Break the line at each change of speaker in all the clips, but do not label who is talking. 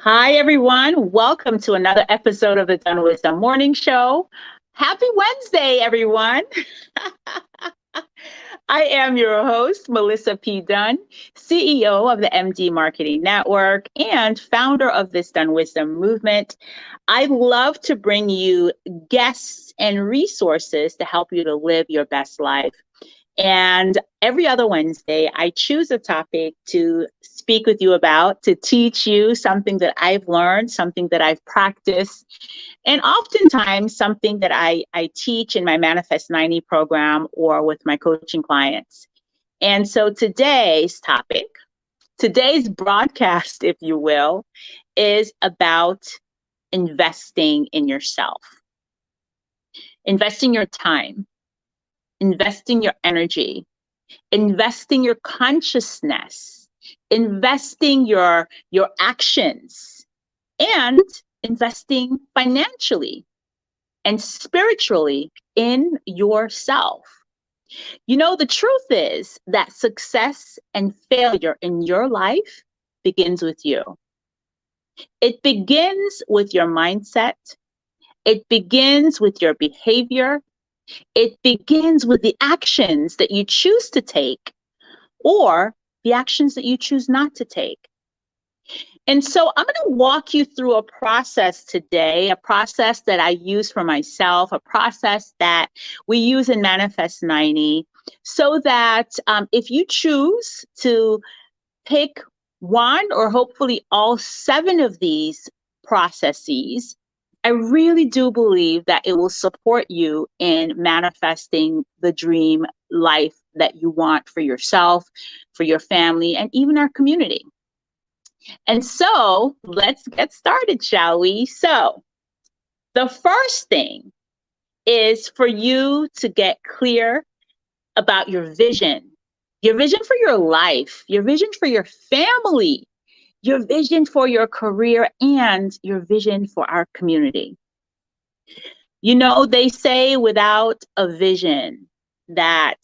Hi, everyone. Welcome to another episode of the Dunn Wisdom Morning Show. Happy Wednesday, everyone. I am your host, Melissa P. Dunn, CEO of the MD Marketing Network and founder of this Dunn Wisdom movement. I love to bring you guests and resources to help you to live your best life. And every other Wednesday, I choose a topic to speak with you about, to teach you something that I've learned, something that I've practiced, and oftentimes something that I teach in my Manifest 90 program or with my coaching clients. And so today's topic, today's broadcast, if you will, is about investing in yourself, investing your time, investing your energy, investing your consciousness, investing your actions, and investing financially and spiritually in yourself. You know, the truth is that success and failure in your life begins with you. It begins with your mindset. It begins with your behavior. It begins with the actions that you choose to take or the actions that you choose not to take. And so I'm going to walk you through a process today, a process that I use for myself, a process that we use in Manifest 90, so that if you choose to pick one or hopefully all 7 of these processes, I really do believe that it will support you in manifesting the dream life that you want for yourself, for your family, and even our community. And so let's get started, shall we? So the first thing is for you to get clear about your vision for your life, your vision for your family, your vision for your career, and your vision for our community. You know, they say without a vision that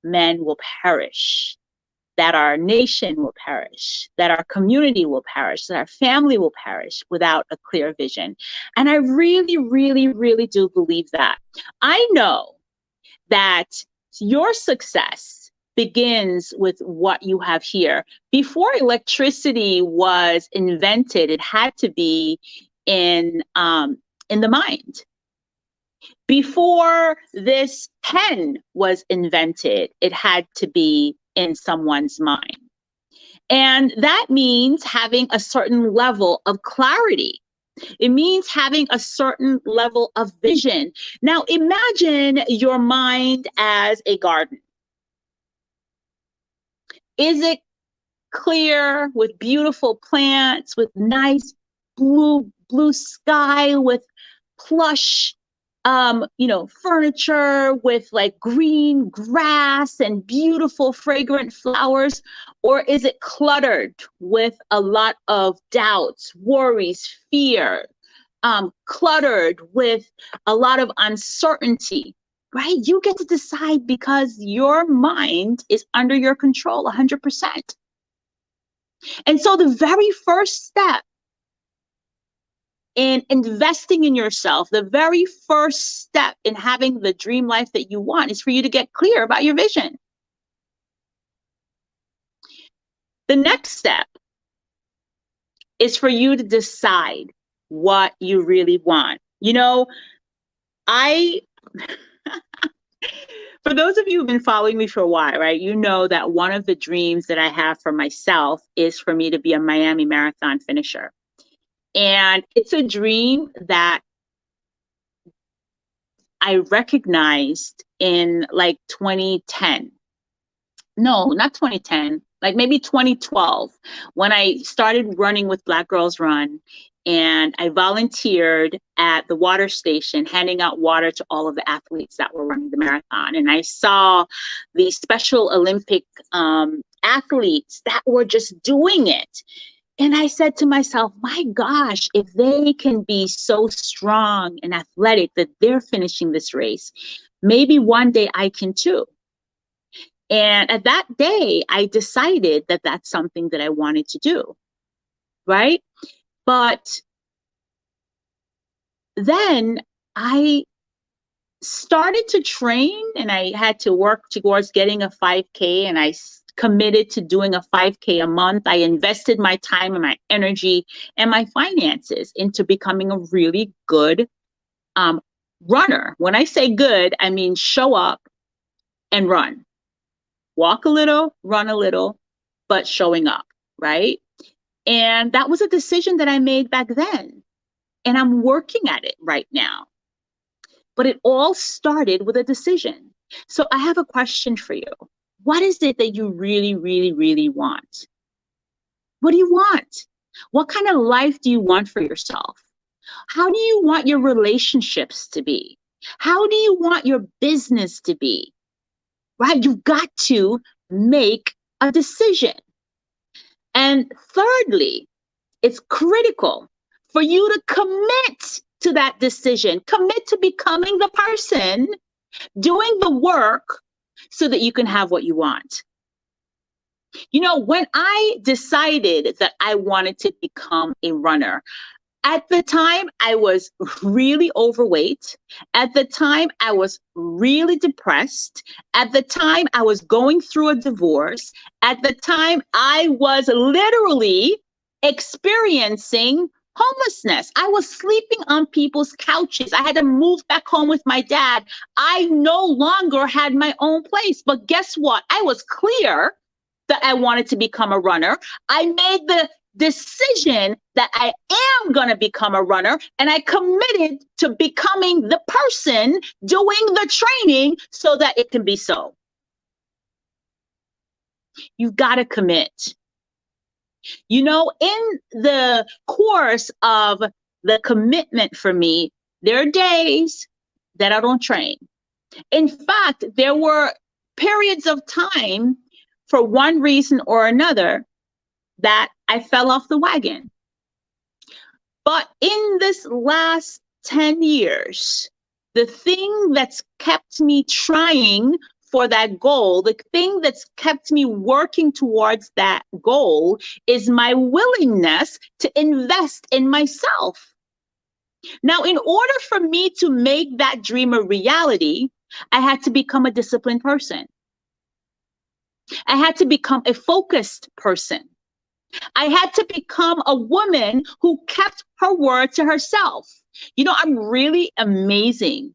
men will perish, that our nation will perish, that our community will perish, that our family will perish without a clear vision. And I really, really, really do believe that. I know that your success begins with what you have here. Before electricity was invented, it had to be in the mind. Before this pen was invented, it had to be in someone's mind. And that means having a certain level of clarity. It means having a certain level of vision. Now, imagine your mind as a garden. Is it clear with beautiful plants, with nice blue sky, with plush furniture, with like green grass and beautiful fragrant flowers? Or is it cluttered with a lot of doubts, worries, fear, cluttered with a lot of uncertainty, right? You get to decide because your mind is under your control 100%. And so the very first step in investing in yourself, the very first step in having the dream life that you want is for you to get clear about your vision. The next step is for you to decide what you really want. You know, for those of you who've been following me for a while, right, you know that one of the dreams that I have for myself is for me to be a Miami Marathon finisher. And it's a dream that I recognized in like 2010. No, not 2010, like maybe 2012, when I started running with Black Girls Run. And I volunteered at the water station, handing out water to all of the athletes that were running the marathon. And I saw the Special Olympic athletes that were just doing it. And I said to myself, my gosh, if they can be so strong and athletic that they're finishing this race, maybe one day I can too. And at that day, I decided that that's something that I wanted to do, right? But then I started to train, and I had to work towards getting a 5K, and I committed to doing a 5K a month. I invested my time and my energy and my finances into becoming a really good runner. When I say good, I mean show up and run. Walk a little, run a little, but showing up, right? And that was a decision that I made back then. And I'm working at it right now. But it all started with a decision. So I have a question for you. What is it that you really, really, really want? What do you want? What kind of life do you want for yourself? How do you want your relationships to be? How do you want your business to be? Right? You've got to make a decision. And thirdly, it's critical for you to commit to that decision, commit to becoming the person doing the work so that you can have what you want. You know, when I decided that I wanted to become a runner, at the time I was really overweight. At the time I was really depressed. At the time I was going through a divorce. At the time I was literally experiencing homelessness. I was sleeping on people's couches. I had to move back home with my dad. I no longer had my own place. But guess what? I was clear that I wanted to become a runner. I made the decision that I am going to become a runner, and I committed to becoming the person doing the training so that it can be so. You've got to commit. You know, in the course of the commitment for me, there are days that I don't train. In fact, there were periods of time for one reason or another that I fell off the wagon. But in this last 10 years, the thing that's kept me trying for that goal, the thing that's kept me working towards that goal is my willingness to invest in myself. Now, in order for me to make that dream a reality, I had to become a disciplined person. I had to become a focused person. I had to become a woman who kept her word to herself. You know, I'm really amazing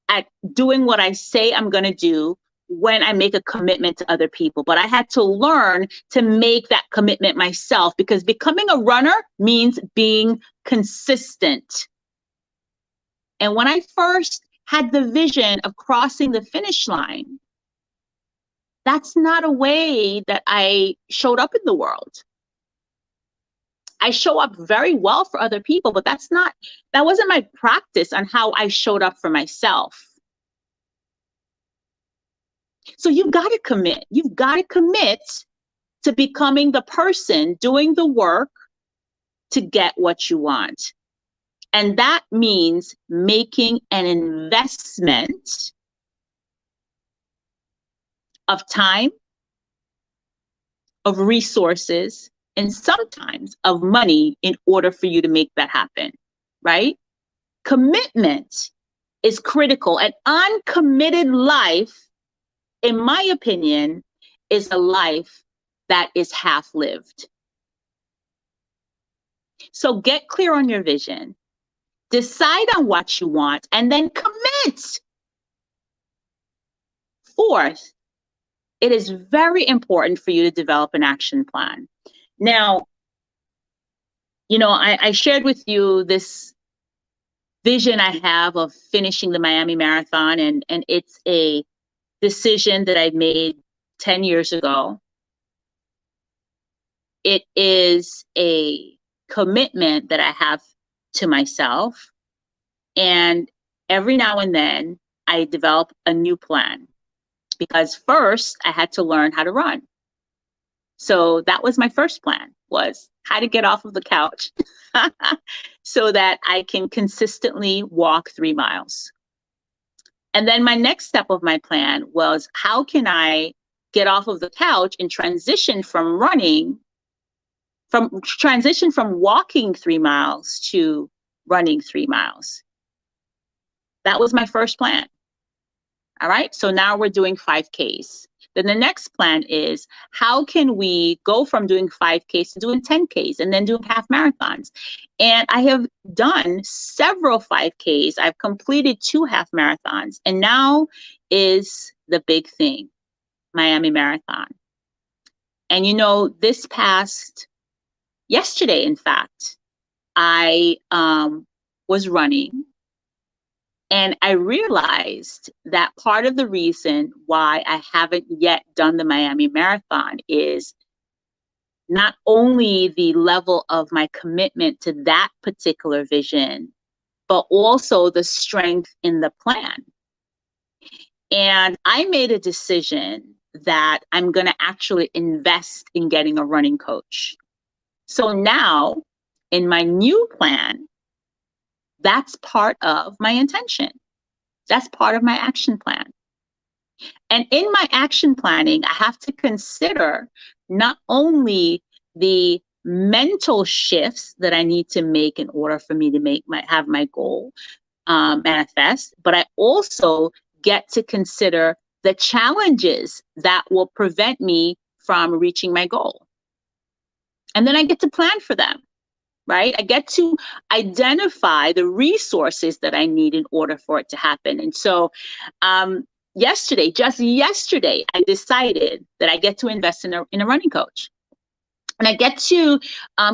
at doing what I say I'm going to do when I make a commitment to other people. But I had to learn to make that commitment myself, because becoming a runner means being consistent. And when I first had the vision of crossing the finish line, that's not a way that I showed up in the world. I show up very well for other people, but that wasn't my practice on how I showed up for myself. So you've got to commit. You've got to commit to becoming the person doing the work to get what you want. And that means making an investment of time, of resources, and sometimes of money in order for you to make that happen, right? Commitment is critical. An uncommitted life, in my opinion, is a life that is half-lived. So get clear on your vision, decide on what you want, and then commit. Fourth, it is very important for you to develop an action plan. Now, you know, I shared with you this vision I have of finishing the Miami Marathon, and it's a decision that I made 10 years ago. It is a commitment that I have to myself. And every now and then I develop a new plan, because first I had to learn how to run. So that was my first plan, was how to get off of the couch so that I can consistently walk 3 miles. And then my next step of my plan was, how can I get off of the couch and transition from running transition from walking 3 miles to running 3 miles. That was my first plan. All right. So now we're doing 5Ks. Then the next plan is, how can we go from doing 5Ks to doing 10Ks and then doing half marathons? And I have done several 5Ks. I've completed 2 half marathons. And now is the big thing, Miami Marathon. And this past yesterday, in fact, I was running. And I realized that part of the reason why I haven't yet done the Miami Marathon is not only the level of my commitment to that particular vision, but also the strength in the plan. And I made a decision that I'm going to actually invest in getting a running coach. So now, in my new plan, that's part of my intention. That's part of my action plan. And in my action planning, I have to consider not only the mental shifts that I need to make in order for me to have my goal manifest, but I also get to consider the challenges that will prevent me from reaching my goal. And then I get to plan for them. Right? I get to identify the resources that I need in order for it to happen. And so just yesterday, I decided that I get to invest in a running coach. And I get to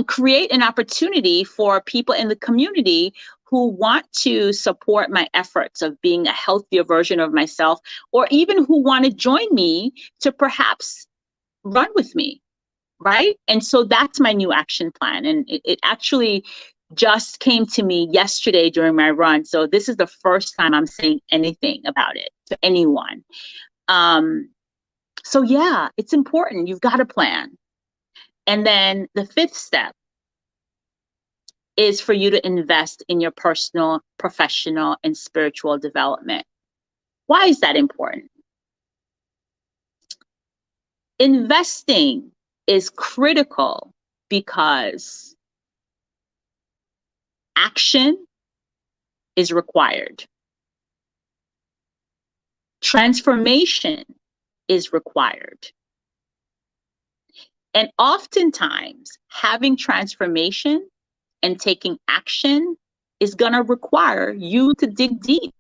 create an opportunity for people in the community who want to support my efforts of being a healthier version of myself, or even who want to join me to perhaps run with me. Right? And so that's my new action plan. And it actually just came to me yesterday during my run. So this is the first time I'm saying anything about it to anyone. So yeah, it's important. You've got a plan. And then the 5th step is for you to invest in your personal, professional, and spiritual development. Why is that important? Investing is critical because action is required. Transformation is required. And oftentimes, having transformation and taking action is going to require you to dig deep.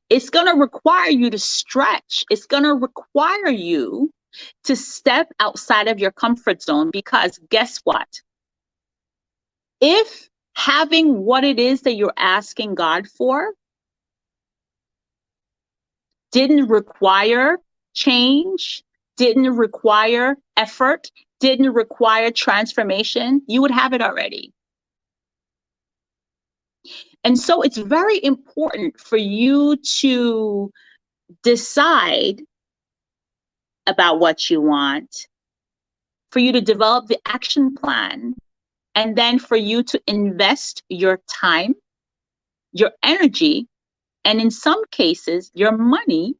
It's going to require you to stretch. It's going to require you to step outside of your comfort zone, because guess what? If having what it is that you're asking God for didn't require change, didn't require effort, didn't require transformation, you would have it already. And so it's very important for you to decide about what you want, for you to develop the action plan, and then for you to invest your time, your energy, and in some cases, your money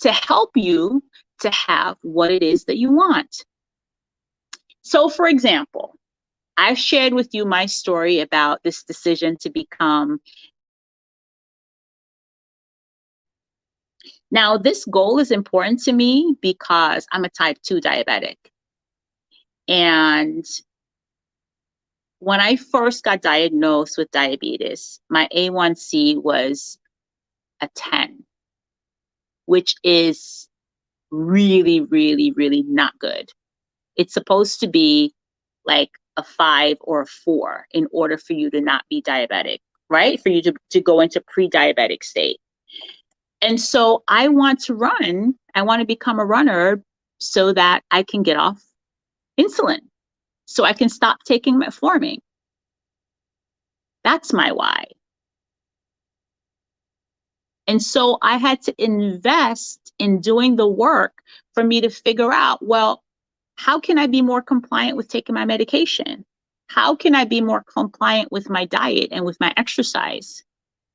to help you to have what it is that you want. So, for example, I've shared with you my story about this decision to become. Now, this goal is important to me because I'm a type 2 diabetic. And when I first got diagnosed with diabetes, my A1C was a 10, which is really, really, really not good. It's supposed to be like a 5 or a 4 in order for you to not be diabetic, right? For you to go into pre-diabetic state. And so I want to run. I want to become a runner so that I can get off insulin, so I can stop taking metformin. That's my why. And so I had to invest in doing the work for me to figure out, well, how can I be more compliant with taking my medication? How can I be more compliant with my diet and with my exercise?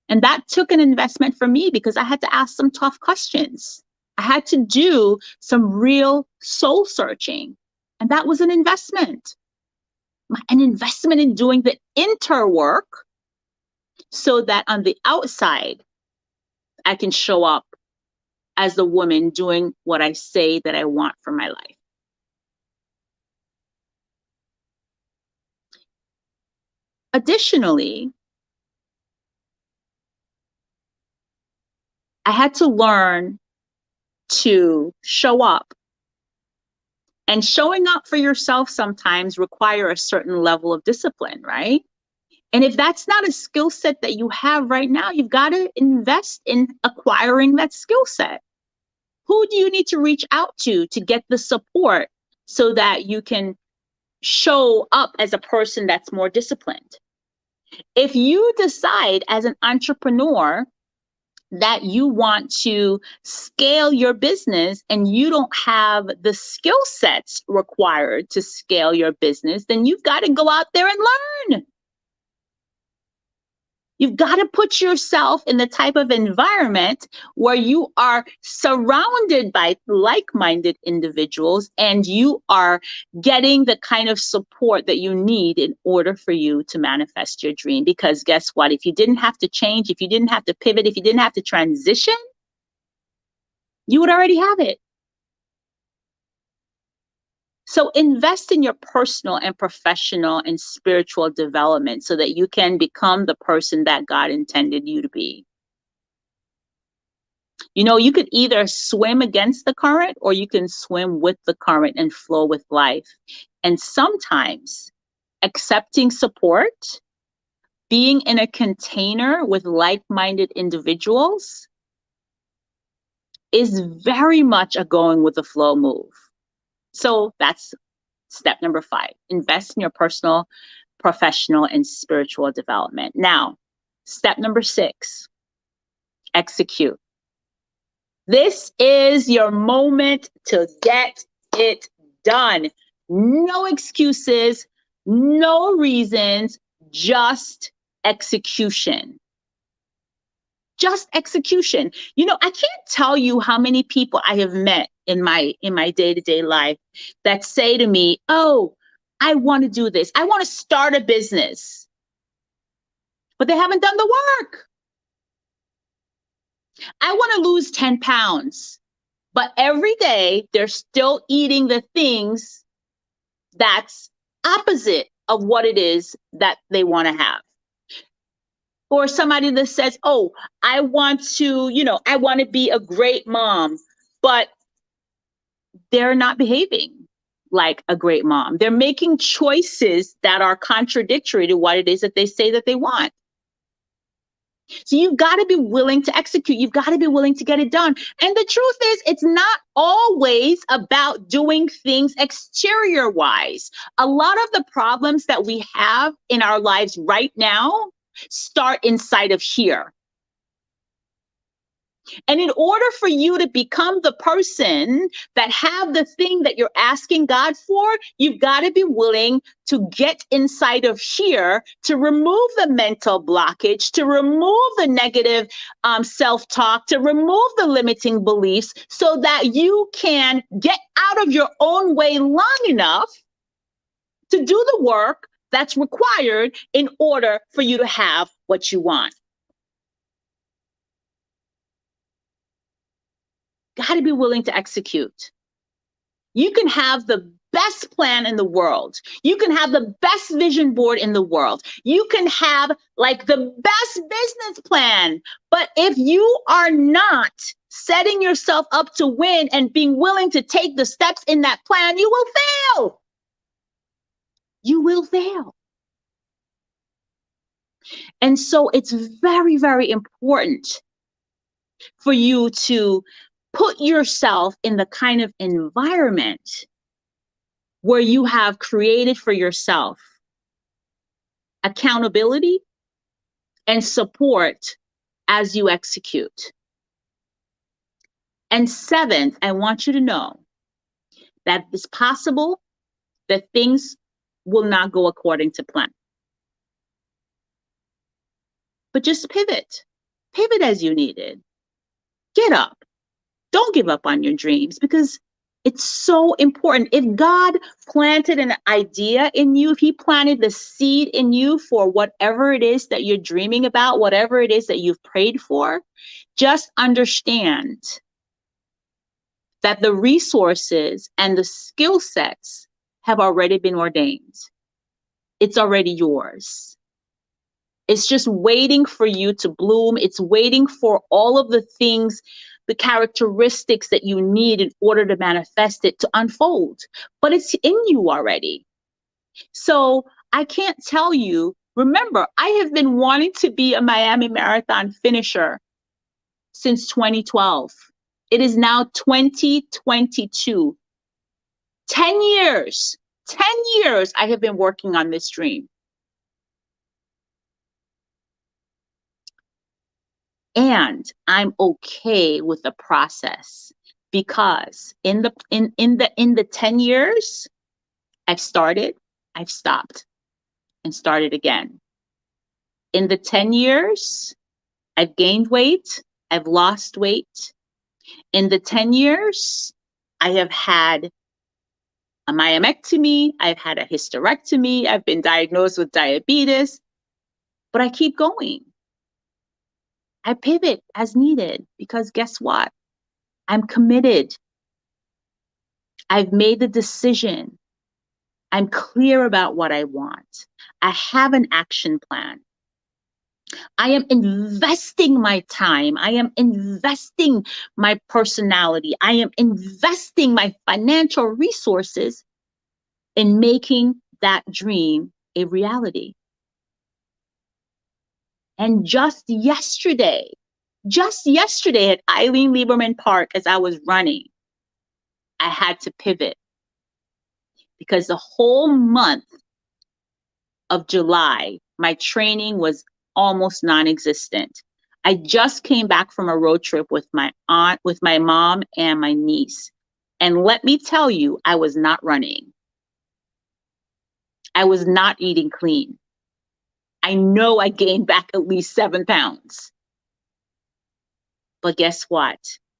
And that took an investment for me because I had to ask some tough questions. I had to do some real soul searching. And that was an investment in doing the inner work so that on the outside, I can show up as the woman doing what I say that I want for my life. Additionally, I had to learn to show up. And showing up for yourself sometimes require a certain level of discipline, right? And if that's not a skill set that you have right now, you've got to invest in acquiring that skill set. Who do you need to reach out to get the support so that you can show up as a person that's more disciplined? If you decide as an entrepreneur that you want to scale your business and you don't have the skill sets required to scale your business, then you've got to go out there and learn. You've got to put yourself in the type of environment where you are surrounded by like-minded individuals and you are getting the kind of support that you need in order for you to manifest your dream. Because guess what? If you didn't have to change, if you didn't have to pivot, if you didn't have to transition, you would already have it. So invest in your personal and professional and spiritual development so that you can become the person that God intended you to be. You know, you could either swim against the current or you can swim with the current and flow with life. And sometimes accepting support, being in a container with like-minded individuals is very much a going with the flow move. So that's step number 5. Invest in your personal, professional, and spiritual development. Now, step number 6, execute. This is your moment to get it done. No excuses, no reasons, just execution. Just execution. You know, I can't tell you how many people I have met in my day-to-day life that say to me, "Oh, I want to do this. I want to start a business." But they haven't done the work. I want to lose 10 pounds. But every day they're still eating the things that's opposite of what it is that they want to have. Or somebody that says, "Oh, I want to, I want to be a great mom," but they're not behaving like a great mom. They're making choices that are contradictory to what it is that they say that they want. So you've got to be willing to execute. You've got to be willing to get it done. And the truth is, it's not always about doing things exterior wise. A lot of the problems that we have in our lives right now start inside of here. And in order for you to become the person that have the thing that you're asking God for, you've got to be willing to get inside of here, to remove the mental blockage, to remove the negative self-talk, to remove the limiting beliefs so that you can get out of your own way long enough to do the work that's required in order for you to have what you want. Got to be willing to execute. You can have the best plan in the world. You can have the best vision board in the world. You can have like the best business plan. But if you are not setting yourself up to win and being willing to take the steps in that plan, you will fail. You will fail. And so it's very, very important for you to put yourself in the kind of environment where you have created for yourself accountability and support as you execute. And 7th, I want you to know that it's possible that things will not go according to plan. But just pivot. Pivot as you needed. Get up. Don't give up on your dreams, because It's so important. If God planted an idea in you, if he planted the seed in you for whatever it is that you're dreaming about, whatever it is that you've prayed for, just understand that the resources and the skill sets have already been ordained. It's already yours. It's just waiting for you to bloom. It's waiting for all of the things, the characteristics that you need in order to manifest it to unfold. But it's in you already. So I can't tell you. Remember, I have been wanting to be a Miami Marathon finisher since 2012. It is now 2022. 10 years. 10 years I have been working on this dream. And I'm okay with the process because in the 10 years, I've started, I've stopped, and started again. In the 10 years, I've gained weight, I've lost weight. In the 10 years, I have had a myomectomy, I've had a hysterectomy, I've been diagnosed with diabetes, but I keep going. I pivot as needed because guess what? I'm committed. I've made the decision. I'm clear about what I want. I have an action plan. I am investing my time. I am investing my personality. I am investing my financial resources in making that dream a reality. And just yesterday at Eileen Lieberman Park, as I was running, I had to pivot because the whole month of July, my training was almost non-existent. I just came back from a road trip with my aunt, with my mom and my niece. And let me tell you, I was not running. I was not eating clean. I know I gained back at least 7 pounds. But guess what?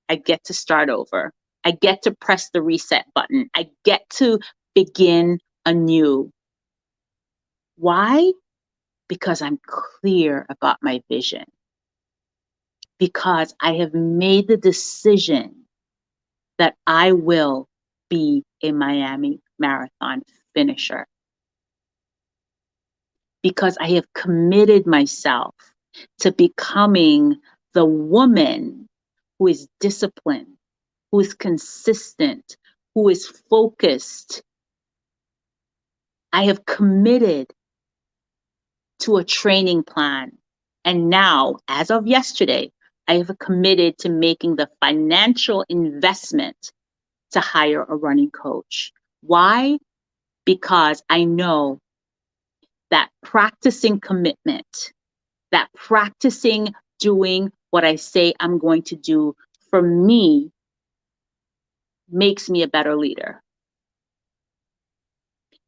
I get to start over. I get to press the reset button. I get to begin anew. Why? Because I'm clear about my vision. Because I have made the decision that I will be a Miami Marathon finisher. Because I have committed myself to becoming the woman who is disciplined, who is consistent, who is focused. I have committed to a training plan. And now, as of yesterday, I have committed to making the financial investment to hire a running coach. Why? Because I know that practicing commitment, that practicing doing what I say I'm going to do for me makes me a better leader,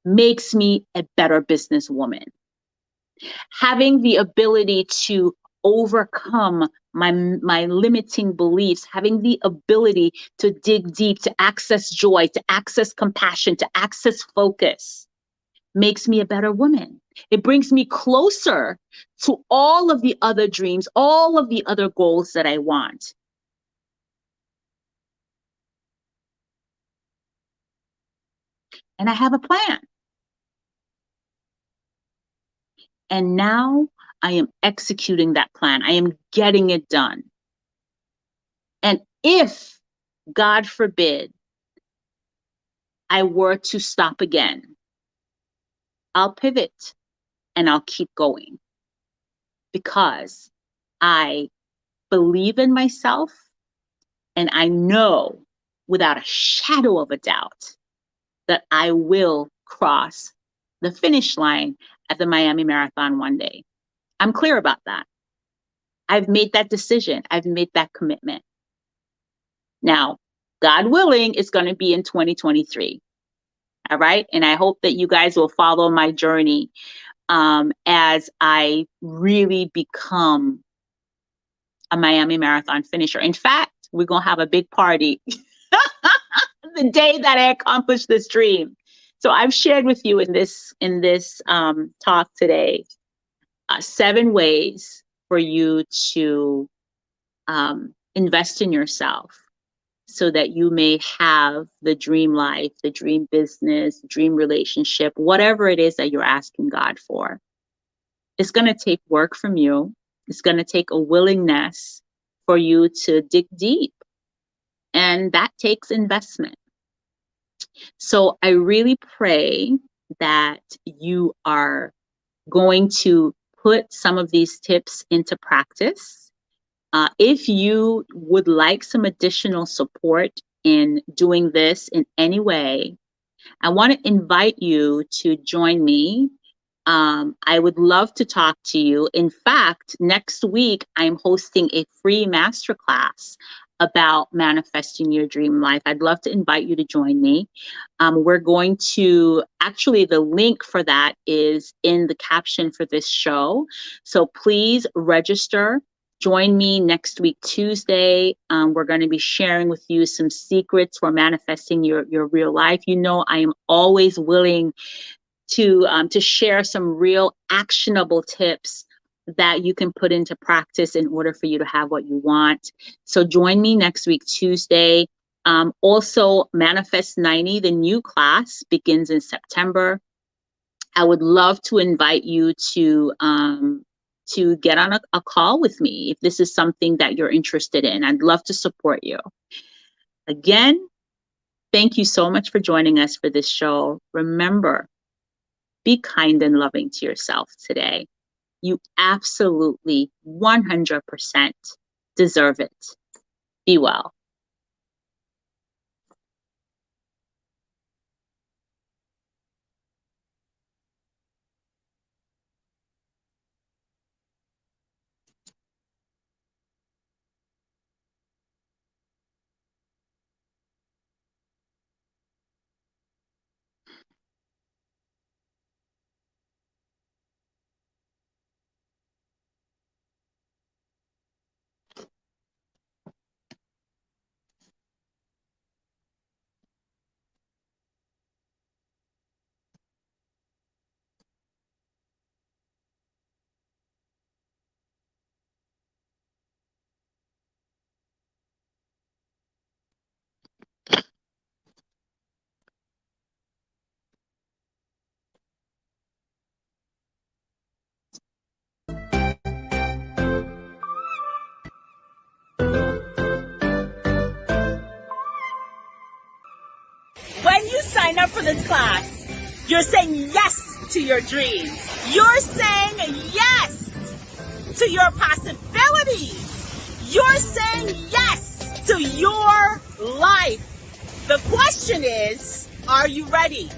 makes me a better businesswoman. Having the ability to overcome my limiting beliefs, having the ability to dig deep, to access joy, to access compassion, to access focus, makes me a better woman. It brings me closer to all of the other dreams, all of the other goals that I want. And I have a plan. And now I am executing that plan. I am getting it done. And if, God forbid, I were to stop again, I'll pivot and I'll keep going because I believe in myself and I know without a shadow of a doubt that I will cross the finish line at the Miami Marathon one day. I'm clear about that. I've made that decision. I've made that commitment. Now, God willing, it's going to be in 2023. All right. And I hope that you guys will follow my journey as I really become a Miami Marathon finisher. In fact, we're going to have a big party the day that I accomplished this dream. So I've shared with you in this talk today 7 ways for you to invest in yourself so that you may have the dream life, the dream business, dream relationship, whatever it is that you're asking God for. It's going to take work from you. It's going to take a willingness for you to dig deep. And that takes investment. So I really pray that you are going to put some of these tips into practice. If you would like some additional support in doing this in any way, I want to invite you to join me. I would love to talk to you. In fact, next week, I'm hosting a free masterclass about manifesting your dream life. I'd love to invite you to join me. We're going to, actually, the link for that is in the caption for this show. So please register. Join me next week, Tuesday. We're going to be sharing with you some secrets for manifesting your real life. You know, I am always willing to share some real actionable tips that you can put into practice in order for you to have what you want. So join me next week, Tuesday. Also, Manifest 90, the new class, begins in September. I would love to invite you to get on a call with me if this is something that you're interested in. I'd love to support you. Again, thank you so much for joining us for this show. Remember, be kind and loving to yourself today. You absolutely 100% deserve it. Be well.
When you sign up for this class, you're saying yes to your dreams. You're saying yes to your possibilities. You're saying yes to your life. The question is, are you ready?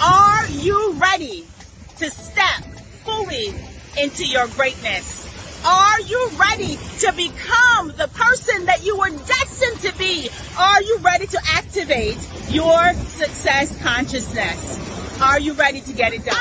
Are you ready to step fully into your greatness? Are you ready to become the person that you were destined to be? Are you ready to activate your success consciousness? Are you ready to get it done?